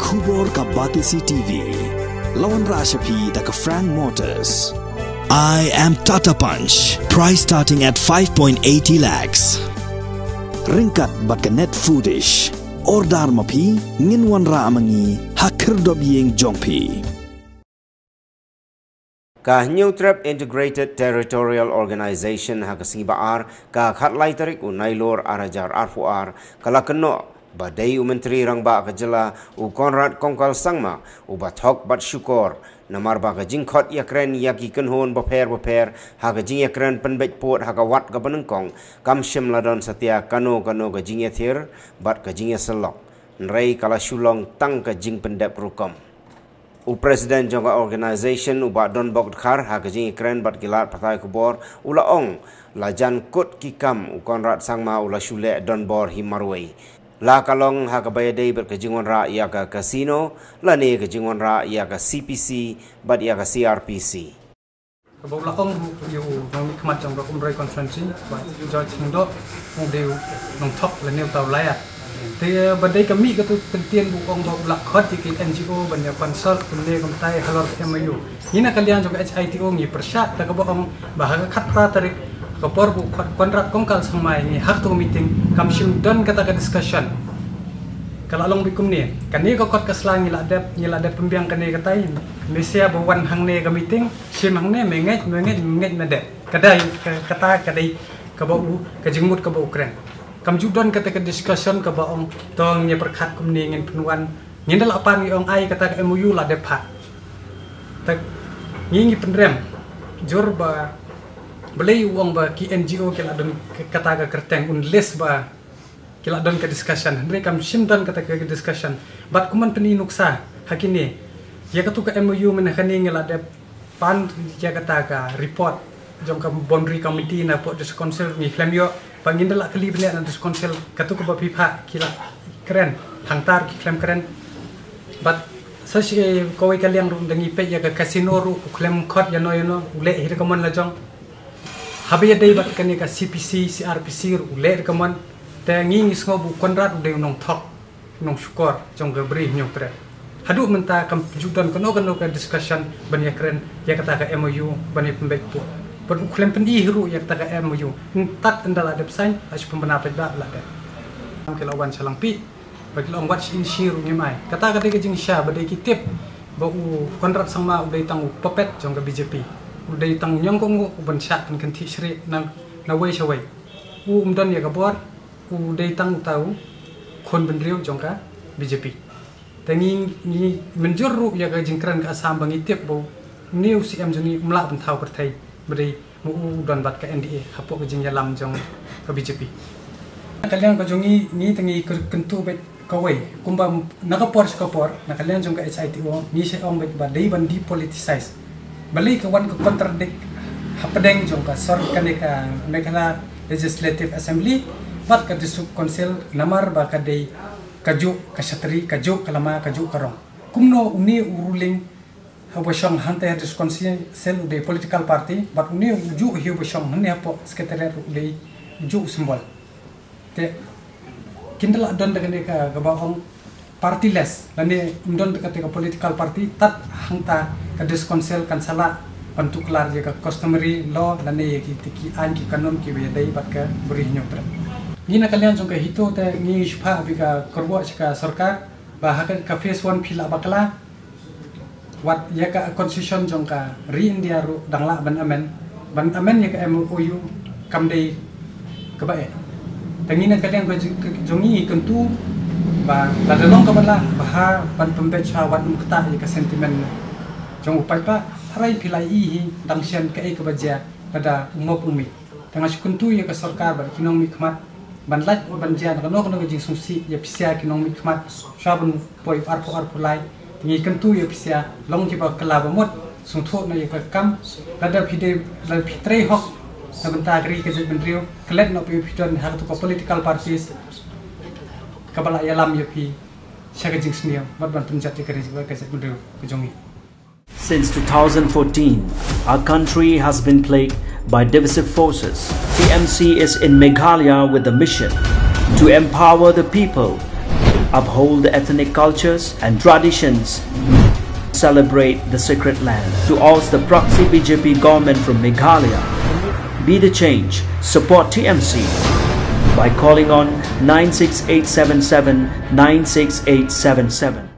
Kubor ka Batisi TV. Lawan Rashapi da ka Frank Motors. I am Tata Punch. Price starting at 5.80 lakhs. Ringkat bat ka net foodish. Ordar mapi nginwan ra amangi hakir dobyeng jongpi. Ka New Trap Integrated Territorial Organization hakasibaar ka khatlay tarik unaylor arajar arfuar kalakeno badai menteri rangba kajela u Conrad Kongkal Sangma u bathok bat syukor namar ba ka jingkhot yakren yaki kenhon baper haga jing yakren penbet pot haga wat ka benengkong kam shim ladon satia kano ka jing yathir bat ka jing selok nrei kala shulong tang ka jing pendep rukom u Presiden jangka organisation u Don Bok Khar hagajing kren bat gilat patai kubor ula ong lajan kut kikam u Konrad Sangma ula shule Don Bor Himarway la kalong hagabayadei berkejingon ra ia ka casino la ne kejingon ra ia ka CPC bat ia ka CRPC Kabula ong yu nang khmat jang ro umrei conference ba joy thingdo ong deu nong thok la neu tau lai thì vấn kami cái tu tiền bu ong do lak khot thì cái NGO banyak konsol bende kom tai halor MU ina kalian juga HITO ngi persat ta ka ong bahaga khat pra tarik kapor bu kontrak kongkal samai ni hak tu meeting kam shim don kata ka discussion kalau long bikum ni kan ni ko kot ka slang ni la dep pembiang kan ni katai Malaysia bawan hang ne ka meeting shim hang ne menget mede kadai kata kadai ka bau ka jingmut ka bau Ukraine kam judon kata ke discussion ke baong tong nya perkhat kumni ngin penuan ngin dal apa ngi ong ai kata ke MOU la depat tak ngi pendrem jor ba belai uang ba ki NGO ke la don kata ke kerteng un les ba ke la don ke discussion hendre kam simdan kata ke discussion bat kuman peni nuksa hakini ya katu ke MOU men khani ngi la dep pan ya kata ka report jong ka boundary committee na po dis council ngi flamio pangin dala kali benda nanti konsel katu ko bapipa kila keren hangtar ki klem keren but sasi ko kaliang rum dangi pe ya ka casino ru klem khot ya no ule hir kaman la jong habe ya dei bat kani ka CPC CRPC ru ule kaman te ngi ngo bu konrad de nong thok nong syukor jong ga bri nyok tre hadu menta kam judan kono ka discussion ban ya keren ya kata ka MOU ban ya pembek pu pen klaim pendi hiru yang tak MOU tak endal ada pesan as pembenar pada la ada kalau wan salang pi bagi long watch in shiru nyamai kata kata ke jing sha badai kitip bau Konrad Sangma udai tang popet jong ke BJP udai tang nyongkong ban sha kan kanti sri na wei shawai umdan ya kabor udai tang tahu kon benriu jong ka BJP tangi ni menjuru ya ke jingkran ka asam bangitip bau new CM joni umla bentau pertai beri mu don bat ke NDA hapok ke jing yalam jong ke BJP kalian ko jongi ni tangi kentu bet kawai kumba nakapor na kalian jong ke HITO ni se ong bet badai ban depoliticize bali ke wan ko contradict hapedeng jong ka sor kane ka Meghalaya Legislative Assembly bat ka disuk council namar ba ka dei kaju kasatri kaju kalama kaju karong kumno uni ruling Hubashong hante hadis konsil de political party but uni uju hubashong hane po sekretariat de uju simbol te kindala don dengan ka gabahong partyless lani don ketika political party tat hangta hadis konsil kan sala untuk kelar je ka customary law lani ki an ki kanon ki be dai bat ka beri nyopra ni na kalian jong ka hito te ni shpa bika korbo ka sarkar bahakan ka phase 1 phila bakla wat ya ka constitution jong ka ri India ru dangla ban amen ya ka MOU kam dei ka bae tangina kalian ko jongi kentu ba ladalong ka bala baha ban pembecha wat mukta ya ka sentimen jong upai pa tharai pilai hi dang sian ka e ka baja pada umop umi tanga kentu ya ka sarkar ba kinong mi khmat ban laj ban jan ka no jing susi ya pisia kinong mi khmat sabun poi arpo lai ni kentu ya pisia long jiba kelaba mot sung thot na ya kam lada phide la phitre hok sabanta agri ke jendrio klet no pi phidon ha to political parties kabala ya lam ya pi shaga jing sniam mat ban tunjat ke jendrio ke jendrio ke jongi. Since 2014, our country has been plagued by divisive forces. TMC is in Meghalaya with the mission to empower the people uphold the ethnic cultures and traditions, celebrate the sacred land. To oust the proxy BJP government from Meghalaya, be the change, support TMC by calling on 96877 96877.